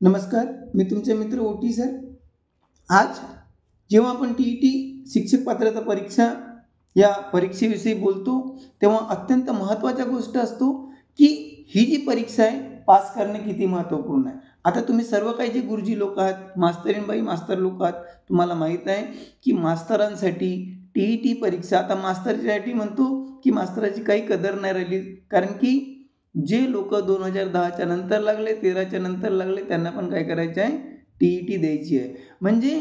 नमस्कार, मी तुमचे मित्र ओटी सर. आज जेव्हा आपण टी शिक्षक पात्रता परीक्षा या परीक्षेविषयी बोलतो, तेव्हा अत्यंत महत्त्वाच्या गोष्ट असतो की ही जी परीक्षा आहे पास करणे किती महत्त्वपूर्ण आहे. आता तुम्ही सर्व काही जे गुरुजी लोक आहात, मास्तरीणबाई मास्तर लोक आहात, तुम्हाला माहीत आहे की मास्तरांसाठी परीक्षा, आता मास्तरसाठी म्हणतो की मास्तराची काही कदर नाही राहिली, कारण की जे लोक 2010च्या नंतर लागले, 13च्या नंतर लागले, त्यांना पण काय करायचं आहे, द्यायची आहे. म्हणजे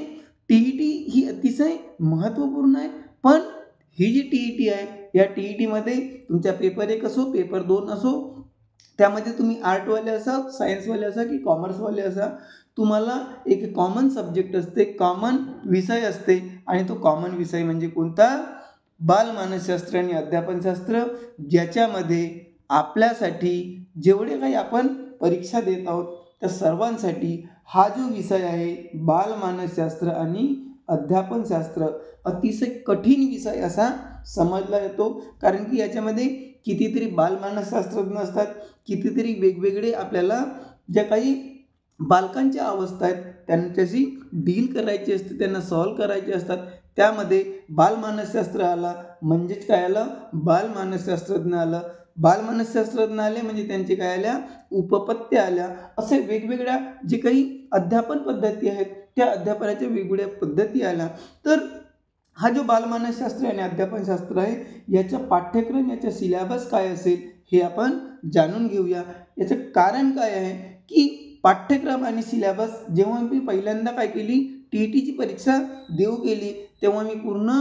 ही अतिशय महत्त्वपूर्ण आहे. पण ही जी आहे, या मध्ये तुमचा पेपर 1 असो, पेपर 2 असो, त्यामध्ये तुम्ही आर्टवाले असा, सायन्सवाले असा की कॉमर्सवाले असा, तुम्हाला एक कॉमन सब्जेक्ट असते, कॉमन विषय असते. आणि तो कॉमन विषय म्हणजे कोणता? बालमानसशास्त्र आणि अध्यापनशास्त्र, ज्याच्यामध्ये आपल्यासाठी जेवढे काही आपण परीक्षा देत आहोत त्या सर्वांसाठी हा जो विषय आहे बालमानसशास्त्र आणि अध्यापनशास्त्र अतिशय कठीण विषय असा समजला जातो. कारण की याच्यामध्ये कितीतरी बालमानसशास्त्रज्ञ असतात, कितीतरी वेगवेगळे आपल्याला ज्या काही बालकांच्या अवस्था आहेत त्यांच्याशी डील करायची असते, त्यांना सॉल्व करायचे असतात. त्यामध्ये बालमानसशास्त्र आला म्हणजेच काय आलं, बालमानसशास्त्रज्ञ आलं. बालमानसशास्त्रज्ञ आले म्हणजे त्यांचे काय आल्या, उपपत्त्या आल्या. असे वेगवेगळ्या जे काही अध्यापन पद्धती आहेत त्या अध्यापनाच्या वेगवेगळ्या पद्धती आल्या. तर हा जो बालमानसशास्त्र आणि अध्यापनशास्त्र आहे याचा पाठ्यक्रम, याचा सिलेबस काय असेल हे आपण जाणून घेऊया. याचं कारण काय आहे की पाठ्यक्रम आणि सिलेबस जेव्हा मी पहिल्यांदा काय केली, टीची परीक्षा देऊ गेली, तेव्हा मी पूर्ण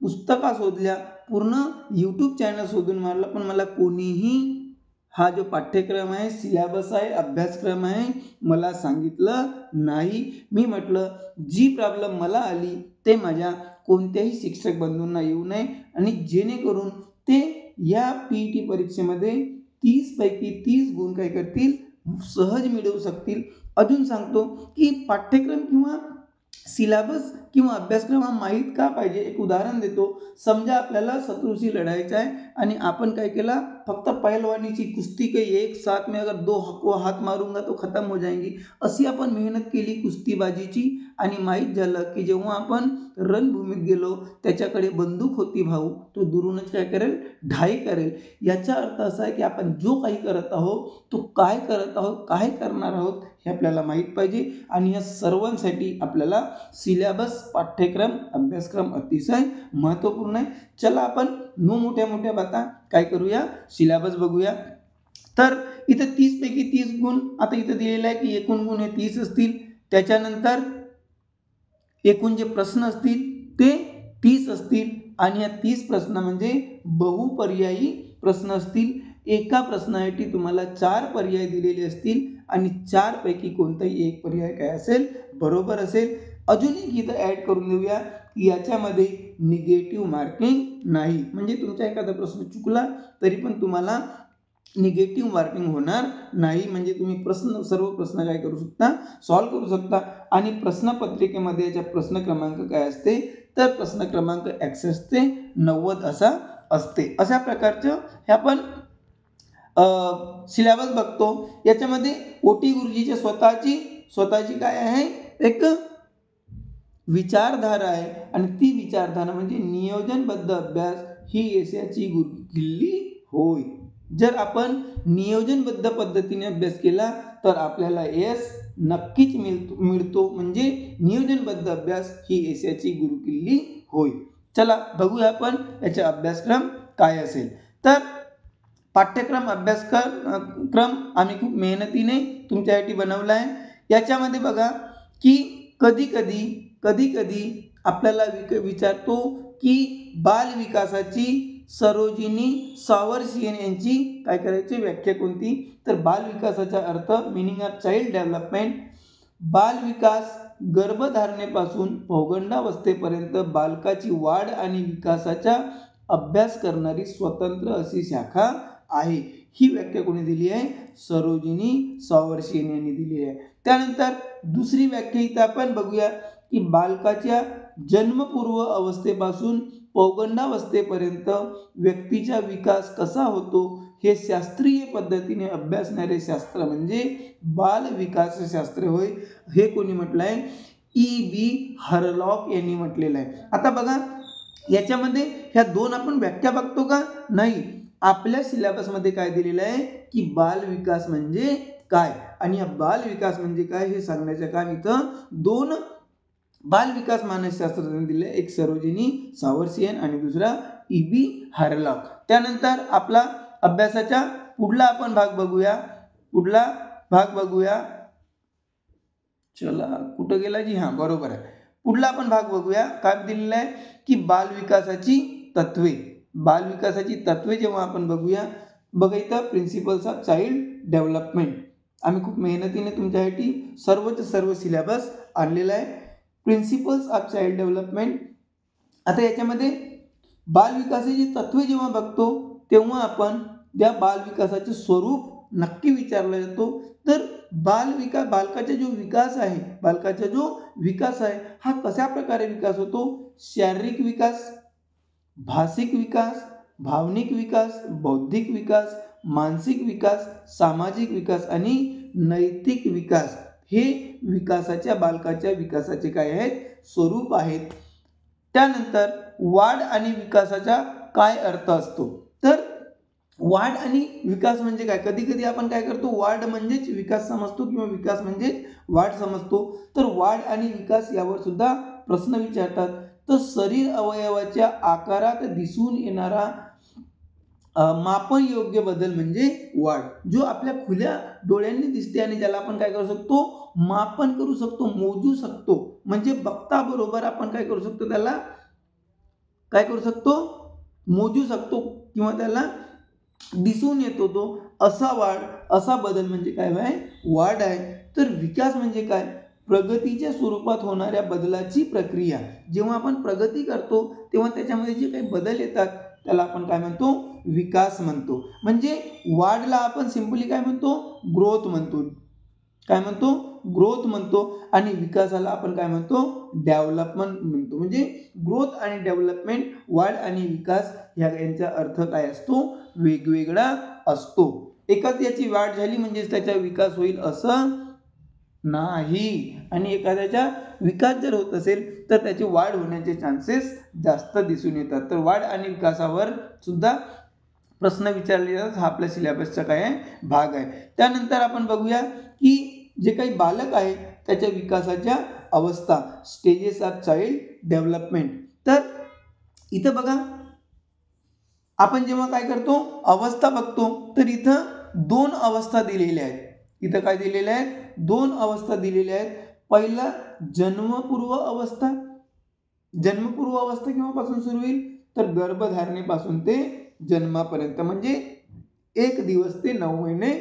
पुस्तका शोधल्या, पूर्ण यूट्यूब चॅनल शोधून मारला, पण मला कोणीही हा जो पाठ्यक्रम आहे, सिलेबस आहे, अभ्यासक्रम आहे मला सांगितलं नाही. मी म्हटलं जी प्रॉब्लेम मला आली ते माझ्या कोणत्याही शिक्षक बंधूंना येऊ नये आणि जेणेकरून ते या परीक्षेमध्ये 30 पैकी 30 गुण काय करतील, सहज मिळवू शकतील. अजून सांगतो की पाठ्यक्रम किंवा सिलेबस किंवा अभ्यासक्रम हा माहीत का पाहिजे. एक उदाहरण देतो. समजा आपल्याला शत्रूशी लढायचं आहे आणि आपण काय केला, फक्त पहलवानीची कुस्ती के एक साथ में अगर 2 को हात मारूंगा तो खत्म हो जाएंगी, अशी आपण मेहनत केली कुस्तीबाजीची. आणि माहीत झालं की जेव्हा आपण रणभूमीत गेलो त्याच्याकडे बंदूक होती भाऊ, तो दुरूनच काय करेल, ढाई करेल. याचा अर्थ असा आहे की आपण जो काही करत आहोत तो काय करत आहोत, काय करणार आहोत हे आपल्याला माहीत पाहिजे. आणि या सर्वांसाठी आपल्याला सिलेबस, पाठ्यक्रम, अभ्यासक्रम अतिशय महत्त्वपूर्ण आहे. चला आपण मोठ्या बाता काय करूया, सिलेबस बघूया. तर इथं 30 पैकी 30 गुण आता इथं दिलेलं आहे की एकूण गुण हे 30 असतील. त्याच्यानंतर एकूण जे प्रश्न असतील ते 30 असतील आणि या 30 प्रश्न म्हणजे बहुपर्यायी प्रश्न असतील. एका प्रश्नासाठी तुम्हाला 4 पर्याय दिलेले असतील आणि 4 पैकी कोणताही एक पर्याय काय असेल, बरोबर असेल. अजून एक इथं ॲड करून देऊया की याच्यामध्ये निगेटिव्ह मार्किंग नाही. म्हणजे तुमचा एखादा प्रश्न चुकला तरी पण तुम्हाला निगेटिव्ह मार्किंग होणार नाही. म्हणजे तुम्ही सर्व प्रश्न काय करू शकता, सॉल्व करू शकता. आणि प्रश्नपत्रिकेमध्ये याचा प्रश्न क्रमांक काय असते, तर प्रश्न क्रमांक 61 ते 90 असा असते. अशा प्रकारचं हे आपण सिलेबस बघतो. याच्यामध्ये ओटी गुरुजीच्या स्वतःची काय आहे, एक विचारधारा आहे आणि ती विचारधारा म्हणजे नियोजनबद्ध अभ्यास ही यशाची गुरुकिल्ली होय. जर आपण नियोजनबद्ध पद्धतीने अभ्यास केला तर आपल्याला यश नक्कीच मिळतो. म्हणजे नियोजनबद्ध अभ्यास ही यशाची गुरुकिल्ली होय. चला बघूया आपण याचा अभ्यासक्रम काय असेल. तर पाठ्यक्रम, अभ्यासक्रम आम्ही खूप मेहनतीने तुमच्यासाठी बनवला आहे. याच्यामध्ये बघा की कधी आपल्याला विचारतो की बाल विकासाची सरोजिनी सावर्शियन यांची काय करायची व्याख्या कोणती, तर बाल विकासाचा अर्थ, मिनिंग ऑफ चाइल्ड डेव्हलपमेंट, बाल विकास गर्भधारणेपासून पौगंडावस्थेपर्यंत बालकाची वाढ आणि विकासाचा अभ्यास करणारी स्वतंत्र अशी शाखा आहे. ही व्याख्या कोणी दिली आहे, सरोजिनी सावर्शियन यांनी दिली आहे. त्यानंतर दुसरी व्याख्या इथं आपण बघूया की बालकाच्या जन्मपूर्व अवस्थेपासून पौगंडावस्थेपर्यंत व्यक्तीचा विकास कसा होतो हे शास्त्रीय पद्धतीने अभ्यासणारे शास्त्र म्हणजे बाल विकासशास्त्र होय. हे कोणी म्हटलंय? E.B. हरलॉक यांनी म्हटलेलं आहे. आता बघा याच्यामध्ये ह्या दोन आपण व्याख्या बघतो का? नाही. आपल्या सिलेबसमध्ये काय दिलेलं आहे की बाल विकास म्हणजे काय आणि या बाल विकास म्हणजे काय हे सांगण्याचं काम इथं दोन बाल विकास मानसशास्त्रज्ञांनी दिले, एक सरोजिनी सावर्सियन आणि दुसरा E.B. हरलॉक. त्यानंतर आपला अभ्यासाचा पुढला आपण भाग बघूया. चला कुठं गेला जी? हां बरोबर आहे. पुढला आपण भाग बघूया. काय दिलेलं आहे की बाल विकासाची तत्वे जेव्हा आपण बघूया, बघा इथं प्रिन्सिपल्स ऑफ चाइल्ड डेव्हलपमेंट. आम्ही खूप मेहनतीने तुमच्यासाठी सर्व सिलेबस आणलेला आहे. Principles of child development. आता याच्यामध्ये बाल विकासाची तत्वे जेव्हा बघतो तेव्हा आपण त्या बाल विकासाचे स्वरूप नक्की विचारला जातो. तर बालकाचा जो विकास आहे हा कशा प्रकारे विकास होतो? शारीरिक विकास, भाषिक विकास, भावनिक विकास, बौद्धिक विकास, मानसिक विकास, सामाजिक विकास आणि नैतिक विकास हे बालकाच्या विकासाचे काय आहेत? स्वरूप आहेत. त्यानंतर वाढ आणि विकासाचा काय अर्थ असतो? तर वाढ आणि विकास म्हणजे काय? कधी कधी आपण काय करतो, वाढ म्हणजेच विकास समजतो किंवा विकास म्हणजेच वाढ समजतो. तर वाढ आणि विकास यावर सुद्धा प्रश्न विचारतात. तर शरीर अवयवाच्या आकारात दिसून येणारा मापन योग्य बदल म्हणजे वाढ, जो आपल्या खुल्या डोळ्यांनी दिसते आणि ज्याला आपण काय करू शकतो? मापन करू शकतो, मोजू शकतो. म्हणजे बघता बरोबर आपण काय करू शकतो? त्याला काय करू शकतो? मोजू शकतो किंवा त्याला दिसून येतो तो असा बदल म्हणजे काय आहे? वाढ आहे. तर विकास म्हणजे काय? प्रगतीच्या स्वरूपात होणाऱ्या बदलाची प्रक्रिया. जेव्हा आपण प्रगती करतो तेव्हा त्याच्यामध्ये जे काही बदल येतात त्याला आपण काय म्हणतो? विकास म्हणतो. म्हणजे वाढला आपण सिंपली काय म्हणतो? ग्रोथ म्हणतो. आणि विकासाला आपण काय म्हणतो? डेव्हलपमेंट म्हणतो. म्हणजे ग्रोथ आणि डेव्हलपमेंट, वाढ आणि विकास यांचा अर्थ काय असतो? वेगवेगळा असतो. एकाच याची वाढ झाली म्हणजे त्याचा विकास होईल असं नाही, आणि एखाद्याचा विकास जर होत असेल तर त्याची वाढ होण्याचे चान्सेस जास्त दिसून येतात. तर वाढ आणि विकासावर सुद्धा प्रश्न विचारले जातात. हा आपल्या सिलेबसचा काय आहे? भाग आहे. त्यानंतर आपण बघूया की जे काही बालक आहे त्याच्या विकासाच्या अवस्था, स्टेजेस ऑफ चाइल्ड डेव्हलपमेंट. तर इथं बघा आपण जेव्हा काय करतो? अवस्था बघतो तर इथं दोन अवस्था दिलेल्या आहेत. इथं काय दिलेल्या आहेत? दोन अवस्था दिलेल्या आहेत. पहिला जन्मपूर्व अवस्था केव्हापासून सुरू होईल? तर गर्भधारणेपासून ते जन्मापर्यंत, म्हणजे 1 दिवस ते 9 महिने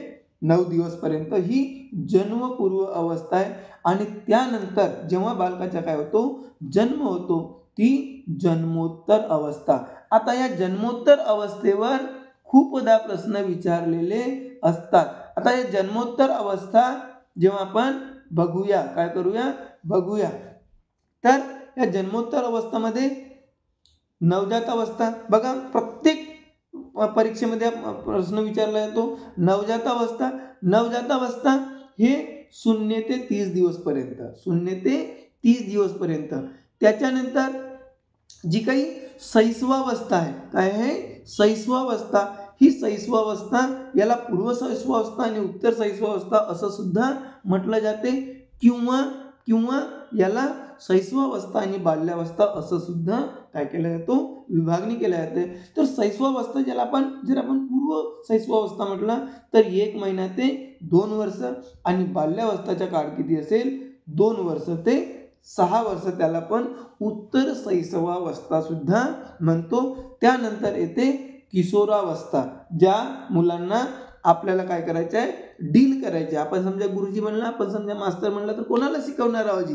9 दिवस पर्यंत ही जन्मपूर्व अवस्था आहे. आणि त्यानंतर जेव्हा बालकाचा काय होतो? जन्म होतो, ती जन्मोत्तर अवस्था. आता या जन्मोत्तर अवस्थेवर खूपदा प्रश्न विचारलेले असतात. आता या जन्मोत्तर अवस्था जेव्हा आपण बघूया, बघूया तर या जन्मोत्तर अवस्थेमध्ये नवजात अवस्था, बघा प्रत्येक परीक्षेमध्ये प्रश्न विचारला जातो. नवजात अवस्था हे 0 ते 30 दिवस पर्यंत. त्याच्यानंतर जी काही शैशवावस्था आहे, काय आहे? शैशवावस्था. ही शैशवावस्था याला पूर्व शैशवावस्था आणि उत्तर शैशवावस्था असं सुद्धा म्हटलं जाते, किंवा याला शैशवावस्था आणि बाल्यावस्था असं सुद्धा काय केलं जातो? विभागणी केल्या जाते. तर शैशवावस्था जर आपण पूर्व शैशवावस्था म्हटलं तर 1 महिना ते 2 वर्ष, आणि बाल्यावस्थाचा काळ किती असेल? 2 वर्ष ते 6 वर्ष. त्याला पण उत्तर शैशवावस्था सुद्धा म्हणतो. त्यानंतर येते किशोरावस्था, ज्या मुलांना आपल्याला काय करायचं आहे? डील करायचे. आपण समजा गुरुजी म्हणला, आपण समजा मास्तर म्हणला, तर कोणाला शिकवणार आहोत?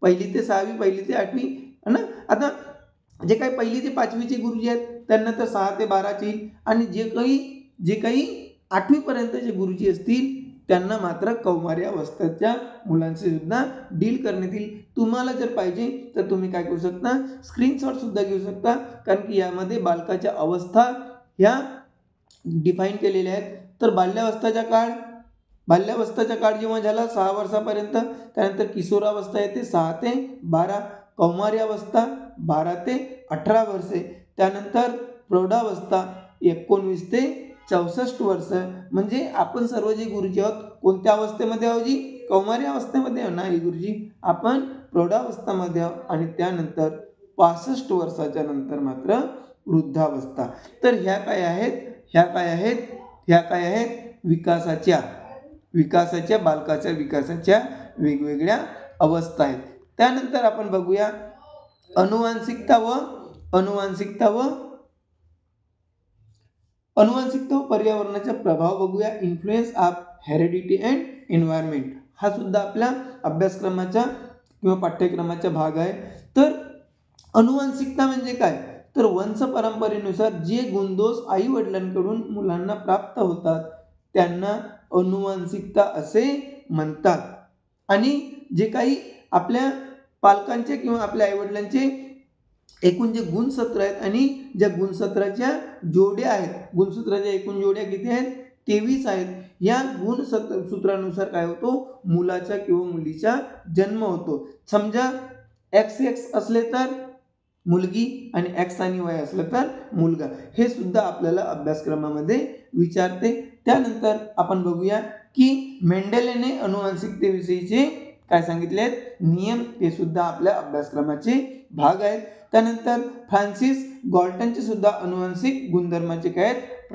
1ली ते 6वी, 1ली ते 8वी है ना. आता जे काही 1ली ते 5वीचे गुरुजी आहेत त्यांना तर 6 ते 12ची, आणि जे काही 8वी पर्यंतचे गुरुजी असतील त्यांना मात्र कौमार्य अवस्थेच्या मुलांशी सुद्धा डील करण्यात येईल. तुम्हाला जर पाहिजे तर तुम्ही काय करू शकता? स्क्रीनशॉट सुद्धा घेऊ शकता, कारण की यामध्ये बालकाच्या अवस्था ह्या डिफाईन केलेले आहेत. तर बाल्यावस्थाचा काळ जेव्हा झाला 6 वर्षापर्यंत, त्यानंतर किशोरावस्था येते 6 ते 12, कौमार्यावस्था 12 ते 18 वर्षे, त्यानंतर प्रौढावस्था 19 ते 64 वर्ष. म्हणजे आपण सर्व जे गुरुजी आहोत कोणत्या अवस्थेमध्ये आहोत जी? कौमार्य अवस्थेमध्ये नाही गुरुजी, आपण प्रौढावस्थामध्ये आहोत. आणि त्यानंतर 65 वर्षाच्या नंतर मात्र वृद्धावस्था. तर ह्या काय आहेत विकासाच्या बालकाच्या विकासाच्या वेगवेगळ्या अवस्था आहेत. त्यानंतर आपण बघूया अनुवांशिकता व पर्यावरणाचा प्रभाव बघूया. Influence of heredity and environment हा सुद्धा आपल्या अभ्यासक्रमाचा किंवा पाठ्यक्रमाचा भाग आहे. तर अनुवांशिकता म्हणजे काय? तर वंश परंपरेनुसार जे गुणदोष आई वडिलांकडून मुलांना प्राप्त होतात त्यांना अनुवांशिकता असे म्हणतात. आणि जे काही आपल्या पालकांचे किंवा आपल्या आईवडिलांचे एकूण जे गुणसूत्र आहेत आणि ज्या गुणसूत्राच्या जोड्या आहेत, गुणसूत्राच्या एकूण जोड्या किती आहेत? 23 आहेत. या गुणसूत्रानुसार काय होतो? मुलाचा किंवा मुलीचा जन्म होतो. समजा XX असले तर मुलगी आणि X आणि Y असलं तर मुलगा. हे सुद्धा आपल्याला अभ्यासक्रमामध्ये विचारते. त्यानंतर आपण बघूया की मेंडेलेने अनुवांशिकतेविषयीचे काय सांगितले आहेत नियम, ते सुद्धा आपल्या अभ्यासक्रमाचे भाग आहेत. त्यानंतर फ्रान्सिस गॉल्टनचे सुद्धा अनुवांशिक गुणधर्माचे काय आहेत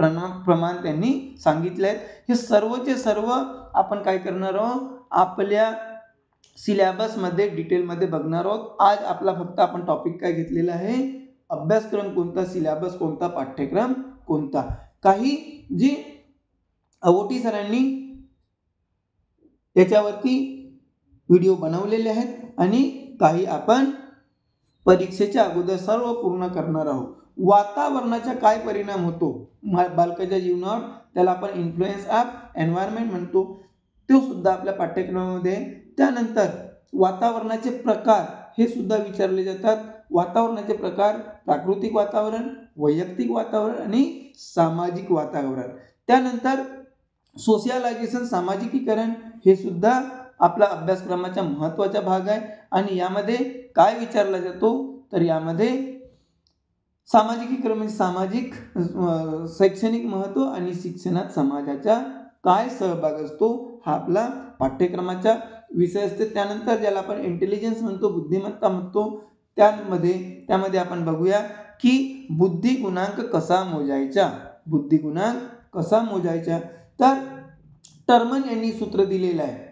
प्रमाण त्यांनी सांगितले आहेत. हे सर्वचे सर्व आपण काय करणार आहोत आपल्या सिलेबसमध्ये डिटेलमध्ये बघणार आहोत. आज आपला फक्त आपण टॉपिक काय घेतलेला आहे, अभ्यासक्रम कोणता, सिलेबस कोणता, पाठ्यक्रम कोणता. काही जे अवोटी सरांनी याच्यावरती व्हिडिओ बनवलेले आहेत आणि काही आपण परीक्षेच्या अगोदर सर्व पूर्ण करणार आहोत. वातावरणाचा काय परिणाम होतो बालकाच्या जीवनावर, त्याला आपण इन्फ्लुएन्स ऑफ एन्व्हायरमेंट म्हणतो, तो सुद्धा आपल्या पाठ्यक्रमामध्ये. त्यानंतर वातावरणाचे प्रकार हे सुद्धा विचारले जातात. वातावरणाचे प्रकार प्राकृतिक वातावरण, वैयक्तिक वातावरण आणि सामाजिक वातावरण. त्यानंतर सोशियलायझेशन सामाजिकीकरण हे सुद्धा आपला अभ्यासक्रमाचा महत्त्वाचा भाग आहे. आणि यामध्ये काय विचारला जातो तर यामध्ये सामाजिकीकरण म्हणजे सामाजिक शैक्षणिक महत्त्व आणि शिक्षणात समाजाचा काय सहभाग असतो हा आपला पाठ्यक्रमाचा विषय असते. त्यानंतर ज्याला आपण इंटेलिजन्स म्हणतो, बुद्धिमत्ता म्हणतो, त्यामध्ये आपण बघूया की बुद्धी गुणांक कसा मोजायचा. तर टर्मन यांनी सूत्र दिलेलं आहे.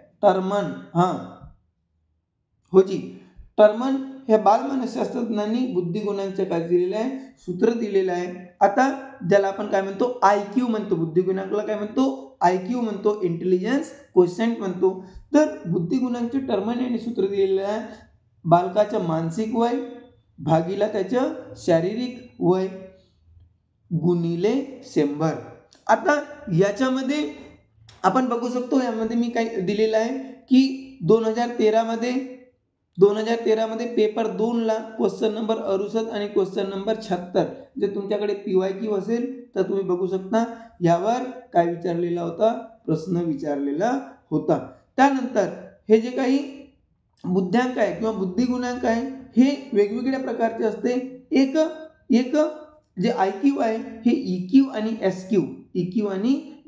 टर्मन हे बालमानसशास्त्रज्ञांनी बुद्धिगुणांचे काय दिलेलं आहे सूत्र दिलेलं आहे. आता ज्याला आपण काय म्हणतो IQ म्हणतो, बुद्धिगुणांकला काय म्हणतो IQ म्हणतो, इंटेलिजन्स क्वोशिएंट म्हणतो. तर बुद्धिगुणांचे टर्मन यांनी सूत्र दिलेलं आहे बालकाचं मानसिक वय भागीला त्याचं शारीरिक वय गुणिले 100. आता याच्यामध्ये आपण बघू शकतो, यामध्ये मी काय दिलेलं आहे की 2013 मध्ये पेपर 2ला क्वेश्चन नंबर 68 आणि क्वेश्चन नंबर 76 जे तुमच्याकडे PYQ असेल तर तुम्ही बघू शकता, यावर काय विचारलेला होता, प्रश्न विचारलेला होता. त्यानंतर हे जे काही बुद्ध्यांक आहे किंवा बुद्धिगुणांक आहे हे वेगवेगळ्या प्रकारचे असते. एक जे IQ आहे हे EQ आणि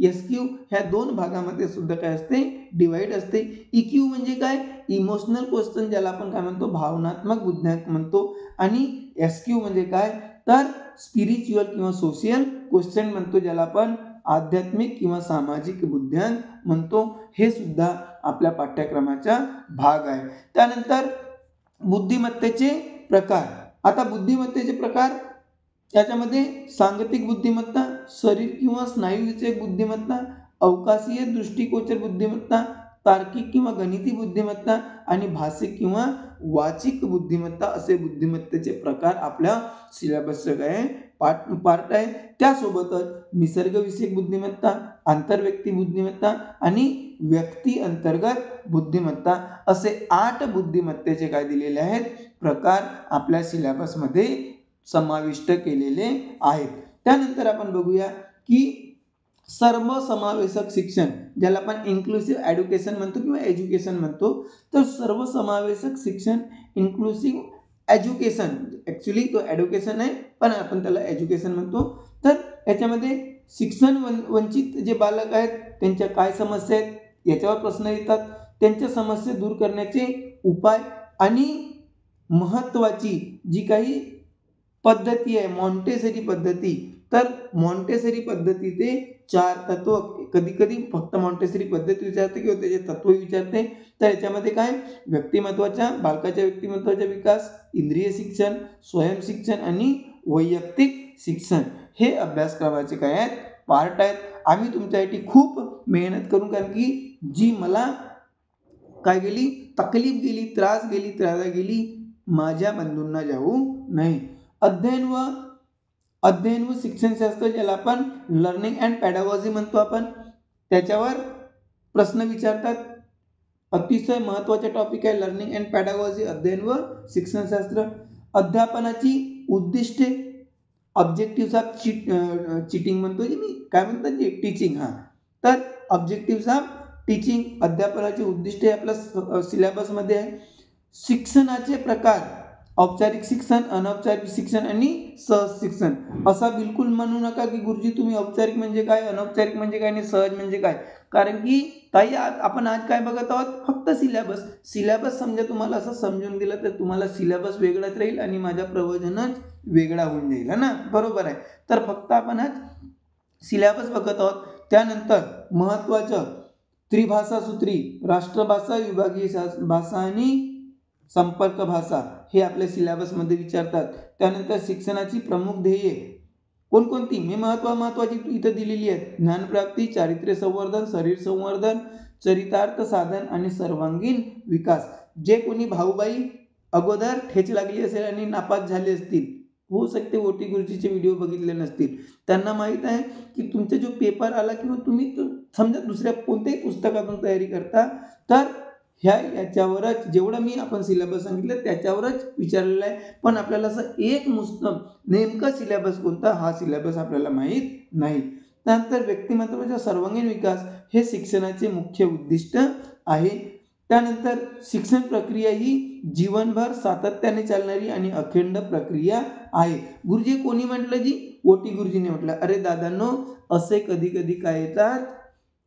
SQ ह्या दोन भागामध्ये सुद्धा काय असते डिवाइड असते. EQ म्हणजे काय इमोशनल क्वेश्चन ज्याला आपण काय म्हणतो भावनात्मक बुद्ध्यांक म्हणतो. आणि SQ म्हणजे काय तर स्पिरिच्युअल किंवा सोशियल क्वेश्चन म्हणतो, ज्याला आपण आध्यात्मिक किंवा सामाजिक बुद्ध्यांक म्हणतो. हे सुद्धा आपल्या पाठ्यक्रमाचा भाग आहे. त्यानंतर बुद्धिमत्तेचे प्रकार. आता बुद्धिमत्तेचे प्रकार याच्यामध्ये सांगतिक बुद्धिमत्ता, शरीर किंवा स्नायूविषयक बुद्धिमत्ता, अवकाशीय दृष्टिगोचर बुद्धिमत्ता, तार्किक किंवा गणिती बुद्धिमत्ता आणि भाषिक किंवा वाचिक बुद्धिमत्ता असे बुद्धिमत्तेचे प्रकार आपल्या सिलेबसचे काय पार्ट आहे. त्यासोबतच निसर्गविषयक बुद्धिमत्ता, आंतरव्यक्ती बुद्धिमत्ता आणि व्यक्ती अंतर्गत बुद्धिमत्ता असे 8 बुद्धिमत्तेचे काय दिलेले आहेत प्रकार आपल्या सिलेबसमध्ये समाविष्ट केलेले आहेत. त्यानंतर आपण बघूया की सर्वसमावेशक शिक्षण, ज्याला आपण इन्क्लुसिव्ह एज्युकेशन म्हणतो किंवा एज्युकेशन म्हणतो, तर सर्वसमावेशक शिक्षण इन्क्लुसिव्ह एज्युकेशन, ॲक्च्युली तो एज्युकेशन आहे पण आपण त्याला एज्युकेशन म्हणतो. तर याच्यामध्ये शिक्षण वंचित जे बालक आहेत त्यांच्या काय समस्या आहेत याच्यावर प्रश्न येतात, त्यांच्या समस्या दूर करण्याचे उपाय आणि महत्त्वाची जी काही पद्धती आहे मॉन्टेसरी पद्धती, तर मॉन्टेसरी पद्धती ते 4 तत्व, कधी कधी फक्त मॉन्टेसरी पद्धती विचारते किंवा त्याचे तत्व विचारते. तर याच्यामध्ये काय बालकाच्या व्यक्तिमत्वाचा विकास, इंद्रिय शिक्षण, स्वयं शिक्षण आणि वैयक्तिक शिक्षण हे अभ्यासक्रमाचे काय आहेत पार्ट आहेत. आम्ही तुमच्यासाठी खूप मेहनत करून, कारण की जी मला काय गेली तकलीफ गेली, त्रास गेली, त्रासा गेली, माझ्या बंधूंना जाऊ नाही. अध्ययन व शिक्षणशास्त्र, ज्याला आपण लर्निंग अँड पॅडागॉजी म्हणतो आपण, त्याच्यावर प्रश्न विचारतात. अतिशय महत्त्वाचा टॉपिक आहे लर्निंग अँड पॅडागॉजी, अध्ययन व शिक्षणशास्त्र. अध्यापनाची उद्दिष्टे, ऑब्जेक्टिव्ह ऑफ चिटिंग म्हणतो जे मी काय म्हणतात ते टीचिंग, तर ऑब्जेक्टिव्ह ऑफ टीचिंग, अध्यापनाची उद्दिष्टे आपल्या सिलेबसमध्ये आहे. शिक्षणाचे प्रकार, औपचारिक शिक्षण, अनौपचारिक शिक्षण आणि सहज शिक्षण. असा बिलकुल म्हणू नका की गुरुजी तुम्ही औपचारिक म्हणजे काय, अनौपचारिक म्हणजे काय आणि सहज म्हणजे काय, कारण की ताई आपण आज काय बघत आहोत फक्त सिलेबस समजा तुम्हाला असं समजून दिलं तर तुम्हाला सिलेबस वेगळाच राहील आणि माझा प्रवचनच वेगळा होऊन जाईल ना, बरोबर आहे. तर फक्त आपण आज सिलेबस बघत आहोत. त्यानंतर महत्त्वाचं त्रिभाषा सूत्री, राष्ट्रभाषा, विभागीय भाषा आणि संपर्क भाषा हे आपल्या सिलेबसमध्ये विचारतात. त्यानंतर शिक्षणाची प्रमुख ध्येये कोणकोणती मी महत्त्वाची इथं दिलेली आहेत. ज्ञानप्राप्ती, चारित्र्य संवर्धन, शरीर संवर्धन, चरितार्थ साधन आणि सर्वांगीण विकास. जे कोणी भाऊबाई अगोदर ठेच लागली असेल आणि नापास झाले असतील, होऊ शकते ओटी गुरुजीचे व्हिडिओ बघितले नसतील, त्यांना माहीत आहे की तुमचा जो पेपर आला किंवा तुम्ही समजा दुसऱ्या कोणत्याही पुस्तकातून तयारी करता, तर याच्यावरच जेवढं मी आपण सिलेबस सांगितलं त्याच्यावरच विचारलेलं आहे. पण आपल्याला असं एक नुसतं नेमका सिलेबस कोणता हा सिलेबस आपल्याला माहीत नाही. त्यानंतर व्यक्तिमत्वाचा सर्वांगीण विकास हे शिक्षणाचे मुख्य उद्दिष्ट आहे. त्यानंतर शिक्षण प्रक्रिया ही जीवनभर सातत्याने चालणारी आणि अखंड प्रक्रिया आहे. गुरुजी कोणी म्हटलं जी? ओटी गुरुजीने म्हटलं. अरे दादांनो, असे कधी कधी काय येतात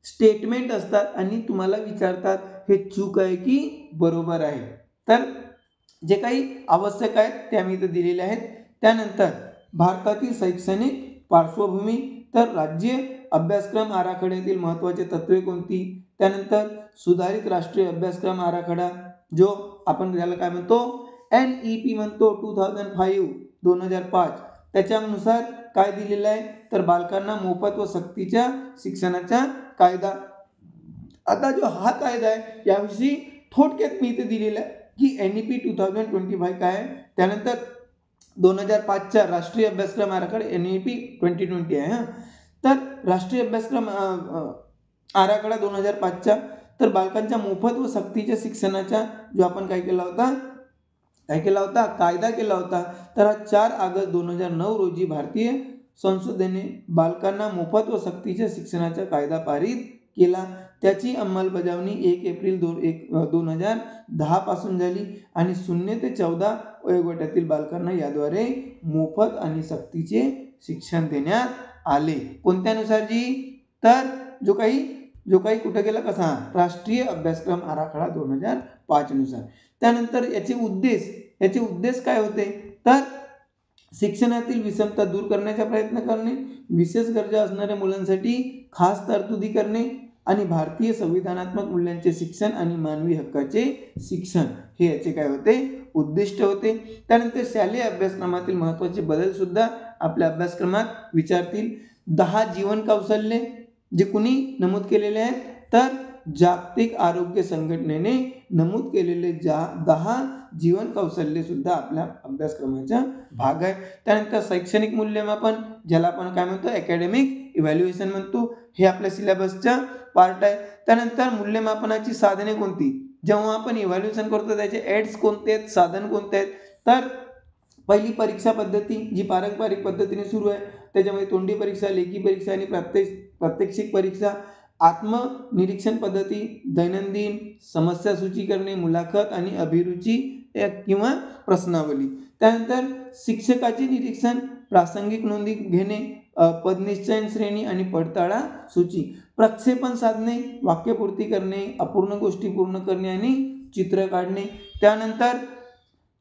स्टेटमेंट असतात आणि तुम्हाला विचारतात हे चूक आहे की बरोबर आहे. तर जे काही आवश्यक आहेत ते आम्ही इथे दिलेले आहेत. त्यानंतर भारतातील शैक्षणिक पार्श्वभूमी, तर राज्य अभ्यासक्रम आराखड्यातील महत्त्वाची तत्त्वे कोणती. त्यानंतर सुधारित राष्ट्रीय अभ्यासक्रम आराखडा, जो आपण त्याला काय म्हणतो NEP म्हणतो, 2005, त्याच्यानुसार काय दिलेलं आहे तर बालकांना मोफत व सक्तीच्या शिक्षणाचा कायदा. आता जो हा कायदा आहे याविषयी थोडक्यात मी इथे दिलेलं आहे की NEP 2025 काय आहे. त्यानंतर 2005चा राष्ट्रीय अभ्यासक्रम आराखडा NEP 2020 आहे. तर राष्ट्रीय अभ्यासक्रम आराखडा 2005चा, तर बालकांच्या मोफत व सक्तीच्या शिक्षणाचा जो आपण काय केला होता कायदा केला होता. तर हा 4 ऑगस्ट 2009 रोजी भारतीय संसदेने बालकांना मोफत व सक्तीच्या शिक्षणाचा कायदा पारित केला. त्याची अंमलबजावणी 1 एप्रिल 2010 पासून झाली आणि 0 ते 14 वयोगटातील बालकांना याद्वारे मोफत आणि सक्तीचे शिक्षण देण्यात आले. कोणत्यानुसार जी? तर जो काही कुठं गेला कसा राष्ट्रीय अभ्यासक्रम आराखडा 2005 नुसार. त्यानंतर याचे उद्देश काय होते तर शिक्षणातील विषमता दूर करण्याचा प्रयत्न करणे, विशेष गरजा असणाऱ्या मुलांसाठी खास तरतुदी करणे आणि भारतीय संविधानात्मक मूल्यांचे शिक्षण आणि मानवी हक्काचे शिक्षण हे याचे काय होते उद्दिष्ट होते. त्यानंतर शालेय अभ्यासक्रमातील महत्त्वाचे बदल सुद्धा आपल्या अभ्यासक्रमात विचारतील. 10 जीवन कौशल्ये जे कुणी नमूद केलेले आहेत तर जागतिक आरोग्य संघटनेने नमूद केलेले 10 जीवन कौशल्य सुद्धा आपल्या अभ्यासक्रमाचा भाग आहे. त्यानंतर शैक्षणिक मूल्यमापन, ज्याला आपण काय म्हणतो अकॅडमिक इव्हॅल्युएशन म्हणतो, हे आपल्या सिलेबसचा पार्ट आहे. त्यानंतर मूल्यमापनाची साधने कोणती, जेव्हा आपण इव्हॅल्युएशन करतो त्याचे एड्स कोणते आहेत, साधन कोणते आहेत. तर पहिली परीक्षा पद्धती जी पारंपरिक पद्धतीने सुरू आहे, त्याच्यामध्ये तोंडी परीक्षा, लेखी परीक्षा आणि प्रात्यक्षिक परीक्षा, आत्मनिरीक्षण पद्धती, दैनंदिन समस्या सूची करणे, मुलाखत आणि अभिरुची किंवा प्रश्नावली. त्यानंतर शिक्षकाचे निरीक्षण, प्रासंगिक नोंदी घेणे, पदनिश्चयन श्रेणी आणि पडताळा सूची, प्रक्षेपण साधने, वाक्यपूर्ती करणे, अपूर्ण गोष्टी पूर्ण करणे आणि चित्र काढणे. त्यानंतर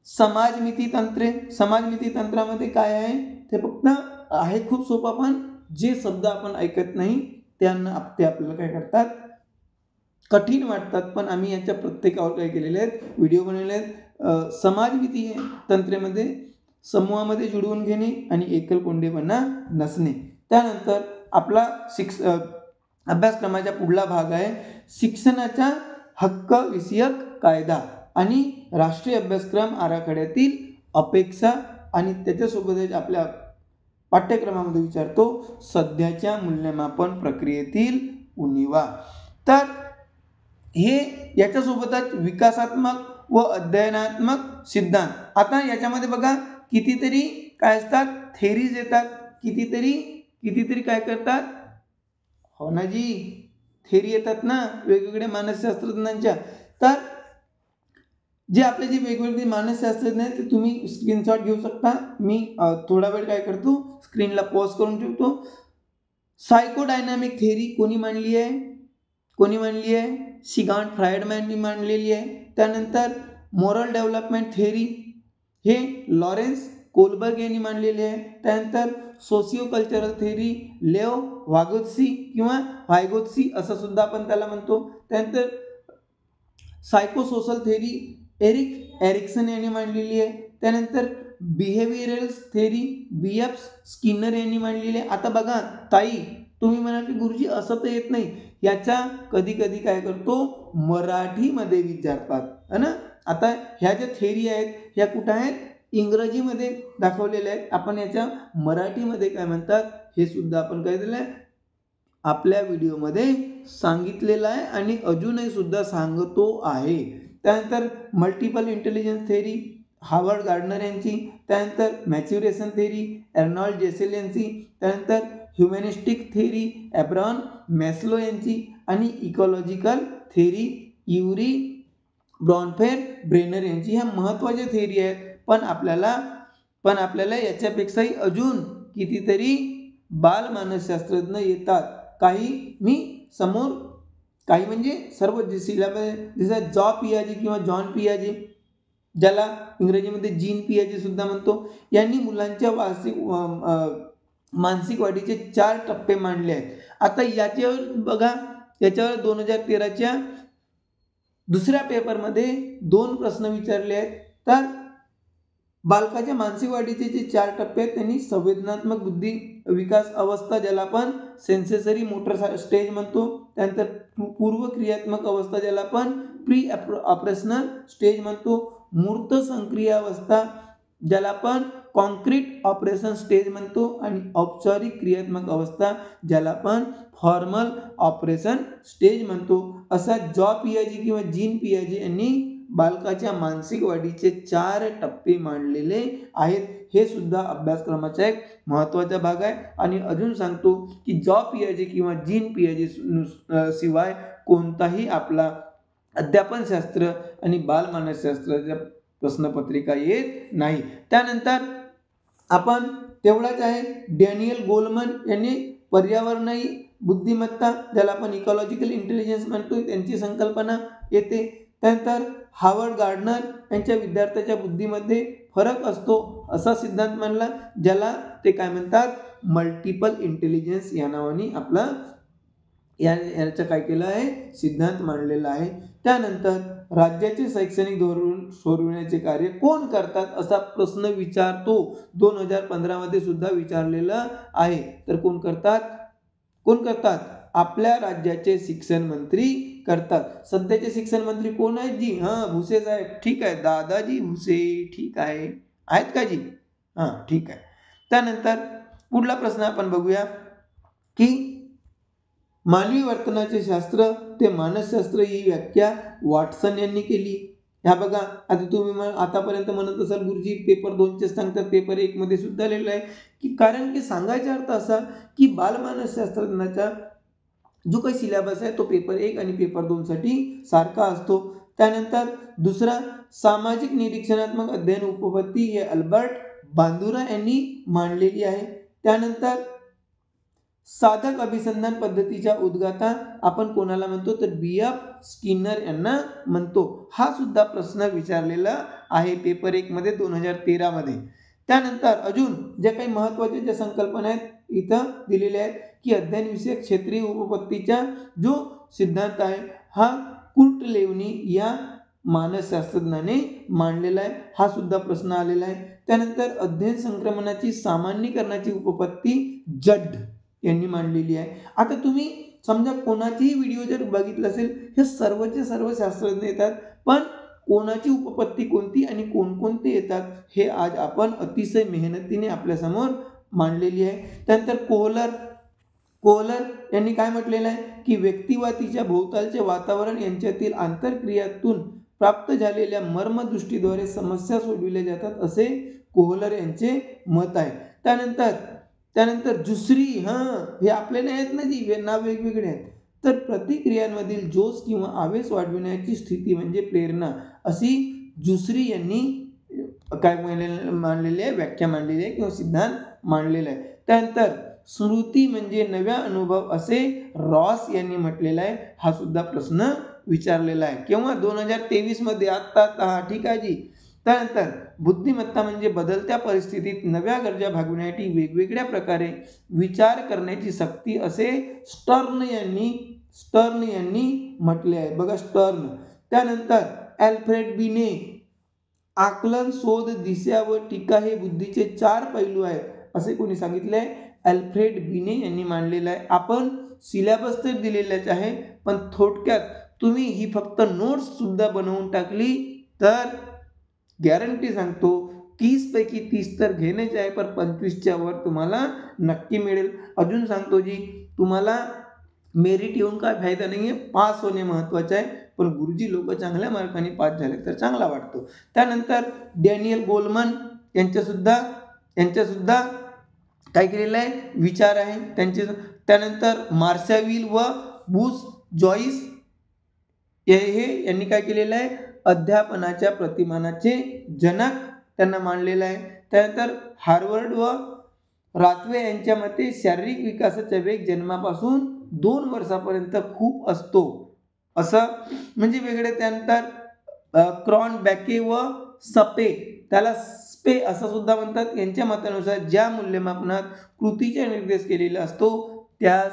समाजमिती तंत्रे. समाजमिती तंत्रामध्ये काय आहे ते फक्त आहे खूप सोपा, पण जे शब्द आपण ऐकत नाही त्यांना ते आपल्याला काय करतात, कठीण वाटतात. पण आम्ही याच्या प्रत्येकावर काय केलेले आहेत, व्हिडिओ बनवले आहेत. समाजमिती तंत्रेमध्ये समूहामध्ये जुळवून घेणे आणि एकलकोंडेपणा नसणे. त्यानंतर आपला अभ्यासक्रमाचा पुढला भाग आहे शिक्षणाचा हक्क विषयक कायदा आणि राष्ट्रीय अभ्यासक्रम आराखड्यातील अपेक्षा, आणि त्याच्यासोबतच आपल्या पाठ्यक्रमामध्ये विचारतो सध्याच्या मूल्यमापन प्रक्रियेतील उणिवा. तर हे याच्यासोबतच विकासात्मक व अध्ययनात्मक सिद्धांत. आता याच्यामध्ये बघा कितीतरी काय असतात, थेरीज येतात, कितीतरी काय करतात, हो ना जी, थेरी येतात ना वेगवेगळ्या मानसशास्त्रज्ञांच्या. तर जे आपले जे वेगवेगळे मानसशास्त्रज्ञ आहेत ते तुम्ही स्क्रीनशॉट घेऊ शकता. मी थोडा वेळ काय करतो, स्क्रीनला पॉज करून ठेवतो. सायकोडायनामिक थेरी कोणी मांडली आहे, सिगांड फ्रायडमॅननी मांडलेली आहे. त्यानंतर मोरल डेव्हलपमेंट थेरी हे लॉरेन्स कोलबर्ग यांनी मांडलेली आहे. त्यानंतर सोशिओ कल्चरल थेरी लेओ वागोत्स्की किंवा वायगोत्स्की असं सुद्धा आपण त्याला म्हणतो. त्यानंतर सायकोसोशल थेरी एरिक एरिक्सन यांनी मांडलेली आहे. त्यानंतर बिहेवियरल थेरी BF स्किनर यांनी मांडलेली आहे. आता बघा ताई, तुम्ही म्हणाल की गुरुजी असं तर येत नाही, याच्या कधी कधी काय करतो मराठीमध्ये विचारतात है ना. आता ह्या ज्या थेरी आहेत ह्या कुठं आहेत, इंग्रजीमध्ये दाखवलेल्या आहेत. आपण याच्या मराठीमध्ये काय म्हणतात हे सुद्धा आपण काय दिलं आहे आपल्या व्हिडिओमध्ये सांगितलेलं आहे आणि अजूनही सुद्धा सांगतो आहे. त्यानंतर multiple intelligence theory Harvard gardener यांची. त्यानंतर मॅच्युरेशन थेरी अर्नॉल्ड जेसेल यांची. त्यानंतर ह्युमॅनिस्टिक थेरी एब्राहम मॅस्लो यांची. आणि इकॉलॉजिकल थेरी युरी ब्रॉनफेर ब्रेनर यांची. ह्या महत्त्वाच्या थेरी आहेत. पण आपल्याला याच्यापेक्षाही अजून कितीतरी बालमानसशास्त्रज्ञ येतात. काही मी समोर काही म्हणजे सर्व सिलेबस, जसं पियाजे किंवा जॉन पियाजे, ज्याला इंग्रजीमध्ये जीन पियाजे सुद्धा म्हणतो, यांनी मुलांच्या मानसिक वाढीचे 4 टप्पे मांडले आहेत. आता याच्यावर बघा, याच्यावर 2013च्या दुसऱ्या पेपरमध्ये 2 प्रश्न विचारले आहेत. तर बालकाच्या मानसिक वाढीचे जे 4 टप्पे आहेत त्यांनी संवेदनात्मक बुद्धी विकास अवस्था, ज्याला आपण सेन्सेसरी मोटर स्टेज म्हणतो. त्यानंतर पूर्व क्रियात्मक अवस्था, ज्याला आपण प्री ऑपरेशनल स्टेज म्हणतो. मूर्त संक्रिय अवस्था, ज्याला आपण कॉन्क्रीट ऑपरेशन स्टेज म्हणतो. आणि औपचारिक क्रियात्मक अवस्था, ज्याला आपण फॉर्मल ऑपरेशन स्टेज म्हणतो. असा पियाजे किंवा जीन पियाजे यांनी बालकाच्या मानसिक वाढीचे 4 टप्पे मांडलेले आहेत. हे सुद्धा अभ्यासक्रमाचा एक महत्त्वाचा भाग आहे. आणि अजून सांगतो की पियाजे किंवा जीन पियाजे शिवाय कोणताही आपला अध्यापनशास्त्र आणि बालमानसशास्त्राच्या प्रश्नपत्रिका येत नाही. त्यानंतर आपण तेवढाच आहे, डॅनियल गोलमन यांनी पर्यावरणीय बुद्धिमत्ता, ज्याला आपण इकॉलॉजिकल इंटेलिजन्स म्हणतो, त्यांची संकल्पना येते. त्यानंतर हार्वर्ड गार्डनर यांच्या विद्यार्थ्याच्या बुद्धीमध्ये फरक असतो असा सिद्धांत मांडला, ज्याला ते काय म्हणतात मल्टिपल इंटेलिजन्स या नावाने आपला याचं काय केलं आहे सिद्धांत मांडलेला आहे. त्यानंतर राज्याचे शैक्षणिक धोरण सोडविण्याचे कार्य कोण करतात असा प्रश्न विचारतो. 2015 मध्ये सुद्धा विचारलेला आहे. तर कोण करतात आपल्या राज्याचे शिक्षण मंत्री करतात. सध्याचे शिक्षण मंत्री कोण आहेत जी? भुसे साहेब. ठीक आहे, दादाजी भुसे. ठीक आहे, आहेत का जी? ठीक आहे. त्यानंतर पुढला प्रश्न आपण बघूया की मानवी वर्तनाचे शास्त्र ते मानसशास्त्र ही व्याख्या वॉटसन यांनी केली. ह्या बघा, आता तुम्ही आतापर्यंत म्हणत असाल गुरुजी पेपर 2चे सांगतात, पेपर 1 मध्ये सुद्धा आलेलं आहे, की कारण की सांगायचा अर्थ असा की बालमानसशास्त्रज्ञाचा जो काही सिलेबस आहे तो पेपर 1 आणि पेपर 2 साठी सारखा असतो. त्यानंतर दुसरा सामाजिक निरीक्षणात्मक अध्ययन उपपत्ती हे अल्बर्ट बांदुरा यांनी मांडलेली आहे. त्यानंतर साधक अभिसंधान पद्धतीच्या उद्गाता आपण कोणाला म्हणतो तर B.F. स्किनर यांना म्हणतो. हा सुद्धा प्रश्न विचारलेला आहे पेपर 1 मध्ये 2013 मध्ये. त्यानंतर अजून ज्या काही महत्त्वाच्या ज्या संकल्पना आहेत इथं दिलेल्या आहेत की अध्ययन विषयक क्षेत्रीय उपपत्तीचा जो सिद्धांत आहे हा कुर्ट लेवनी या मानसशास्त्रज्ञाने मांडलेला आहे. हा सुद्धा प्रश्न आलेला आहे. त्यानंतर अध्ययन संक्रमणाची सामान्यीकरणाची उपपत्ती जड यांनी मांडलेली आहे. आता तुम्ही समजा कोणाचीही व्हिडिओ जर बघितलं असेल, हे सर्वचे सर्व शास्त्रज्ञ येतात, पण कोणाची उपपत्ती कोणती आणि कोणकोणते येतात हे आज आपण अतिशय मेहनतीने आपल्यासमोर मांडलेली आहे. त्यानंतर कोहलर यांनी काय म्हटलेलं आहे की व्यक्ती व तिच्या भोवतालचे वातावरण यांच्यातील आंतरक्रियातून प्राप्त झालेल्या मर्मदृष्टीद्वारे समस्या सोडविल्या जातात असे कोहलर यांचे मत आहे. त्यानंतर जुसरी, हे आपल्याला आहेत ना जी नाव वेगवेगळे आहेत, तर प्रतिक्रियांमधील जोश किंवा आवेश वाढविण्याची स्थिती म्हणजे प्रेरणा, अशी जुसरी यांनी काय मांडलेली आहे, व्याख्या मांडलेली आहे किंवा सिद्धांत मांडलेला आहे. त्यानंतर स्मृती म्हणजे नव्या अनुभव असे रॉस यांनी म्हटलेला आहे. हा सुद्धा प्रश्न विचारलेला आहे केव्हा 2023 मध्ये, आत्ता. ठीक आहे जी. त्यानंतर बुद्धिमत्ता म्हणजे बदलत्या परिस्थितीत नव्या गरजा भागविण्यासाठी वेगवेगळ्या प्रकारे विचार करण्याची शक्ती असे स्टर्न यांनी म्हटले आहे. बघा स्टर्न. त्यानंतर अल्फ्रेड बिने आकलन, शोध, दिशा व टीका हे बुद्धीचे 4 पैलू आहेत असे कोणी सांगितले आहे? अल्फ्रेड बिने यांनी मांडलेलं आहे. आपण सिलेबस तर दिलेलाच आहे, पण थोडक्यात तुम्ही ही फक्त नोट्स सुद्धा बनवून टाकली तर गॅरंटी सांगतो 30 पैकी 30 तर घेण्याचे आहे, पण 25च्या वर तुम्हाला नक्की मिळेल. अजून सांगतो जी, तुम्हाला मेरिट येऊन काय फायदा नाही आहे, पास होणे महत्त्वाचे आहे. पण गुरुजी लोक चांगल्या मार्काने पास झाले तर चांगला वाटतो. त्यानंतर डॅनियल गोलमन यांच्या सुद्धा काय केलेलं आहे, विचार आहे त्यांचे. त्यानंतर मार्शाविल व बुश जॉईस हे यांनी काय केलेलं आहे, अध्यापनाच्या प्रतिमानाचे जनक त्यांना मानलेलं आहे. त्यानंतर हार्वर्ड व राथवे यांच्या मते शारीरिक विकासाचा वेग जन्मापासून 2 वर्षापर्यंत खूप असतो असं म्हणजे वेगळे. त्यानंतर क्रॉन बॅके व सपे, त्याला स्पे असं सुद्धा म्हणतात, यांच्या मतानुसार ज्या मूल्यमापनात कृतीचा निर्देश केलेला असतो त्यास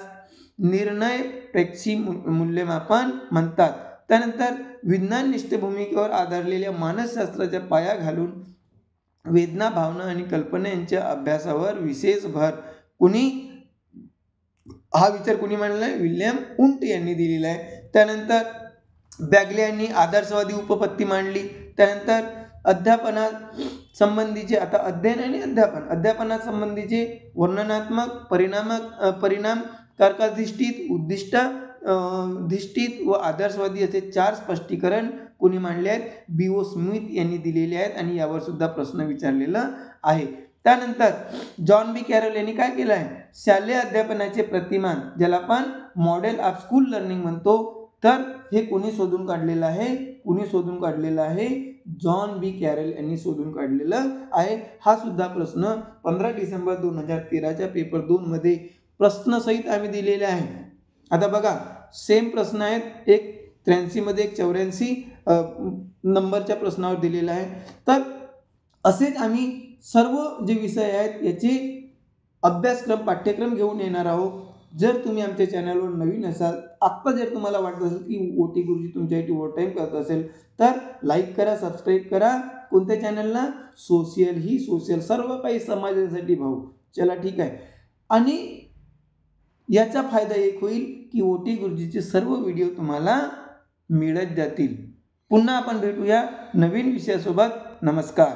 निर्णयप्रेक्षी मूल्यमापन म्हणतात. त्यानंतर विज्ञाननिष्ठ भूमिकेवर आधारलेल्या मानसशास्त्राचा पाया घालून वेदना, भावना आणि कल्पना यांच्या अभ्यासावर विशेष भर हा विचार कुणी मांडलेला आहे? विल्यम उंट यांनी दिलेला आहे. त्यानंतर बॅगले यांनी आदर्शवादी उपपत्ती मांडली. त्यानंतर अध्यापनात संबंधीचे, आता अध्ययन आणि अध्यापनात संबंधीचे वर्णनात्मक, परिणाम कारकाधिष्ठित, उद्दिष्टित व आदर्शवादी असे 4 स्पष्टीकरण कोणी मांडले आहेत? B.O. स्मिथ यांनी दिलेले आहेत आणि यावर सुद्धा प्रश्न विचारलेला आहे. त्यानंतर जॉन बी कॅरल यांनी काय केलं आहे? शालेय अध्यापनाचे प्रतिमान, ज्याला आपण मॉडेल ऑफ स्कूल लर्निंग म्हणतो, तर हे कोणी शोधून काढलेलं आहे? जॉन बी कॅरल यांनी शोधून काढलेलं आहे. हा सुद्धा प्रश्न 15 डिसेंबर 2013च्या पेपर 2 मध्ये प्रश्नसहित आम्ही दिलेले आहे. आता बघा सेम प्रश्न आहेत, एक 83 मध्ये, एक 84 नंबरच्या प्रश्नावर दिलेला आहे. तर असेच आम्ही सर्व जे विषय आहेत याचे अभ्यासक्रम, पाठ्यक्रम घेऊन येणार आहोत. जर तुम्ही आमच्या चॅनलवर नवीन असाल, आत्ता जर तुम्हाला वाटत असेल की ओटी गुरुजी तुमच्यासाठी ओव्हर टाईम करत असेल तर लाईक करा, सबस्क्राईब करा. कोणत्या चॅनलला? सोशल, सर्व काही समाजासाठी भाऊ. चला ठीक आहे. आणि याचा फायदा एक होईल की ओटी गुरुजीचे सर्व व्हिडिओ तुम्हाला मिळत जातील. पुन्हा आपण भेटूया नवीन विषयासोबत. नमस्कार.